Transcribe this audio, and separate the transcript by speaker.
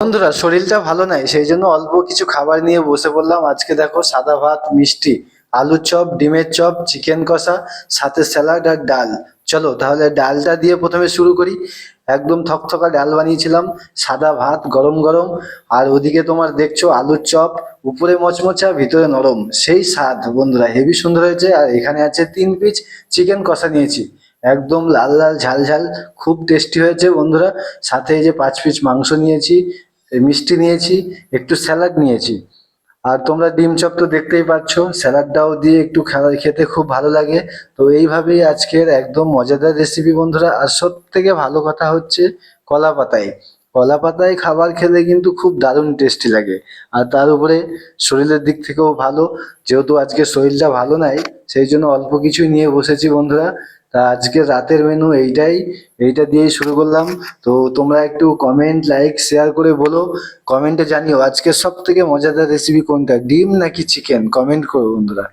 Speaker 1: বন্ধুরা, শরীরটা ভালো নাই, সেই জন্য অল্প কিছু খাবার নিয়ে বসে পড়লাম। আজকে দেখো, সাদা ভাত, মিষ্টি, আলুর চপ, ডিমের চপ, চিকেন কষা, সাথে স্যালাড আর ডাল। চলো তাহলে ডালটা দিয়ে প্রথমে শুরু করি। একদম থকথকা ডাল বানিয়েছিলাম, সাদা ভাত গরম গরম, আর ওদিকে তোমার দেখছো আলুর চপ, উপরে মচমচা ভিতরে নরম, সেই স্বাদ বন্ধুরা, হেভি সুন্দর হয়েছে। আর এখানে আছে 3 পিস চিকেন কষা নিয়েছি, একদম লাল লাল ঝাল ঝাল, খুব টেস্টি হয়েছে বন্ধুরা। সাথে এই যে 5 পিস মাংস নিয়েছি, এই মিষ্টি নিয়েছি, একটু স্যালাড নিয়েছি। আর তোমরা ডিম চপ তো দেখতেই পাচ্ছ, স্যালাডটাও দিয়ে একটু খেতে খুব ভালো লাগে। তো এইভাবেই আজকের একদম মজাদার রেসিপি বন্ধুরা। আর সব থেকে ভালো কথা হচ্ছে, কলা পাতায় কলা পাতায় খাবার খেলে কিন্তু খুব দারুণ টেস্টি লাগে। আর তার উপরে শরীরের দিক থেকেও ভালো, যেহেতু আজকে শরীরটা ভালো নাই, সেই জন্য অল্প কিছুই নিয়ে বসেছি বন্ধুরা। তা আজকে রাতের মেনু এইটাই, এইটা দিয়েই শুরু করলাম। তো তোমরা একটু কমেন্ট, লাইক, শেয়ার করে বলো, কমেন্টে জানিও আজকের সব থেকে মজাদার রেসিপি কোনটা, ডিম নাকি চিকেন, কমেন্ট করো বন্ধুরা।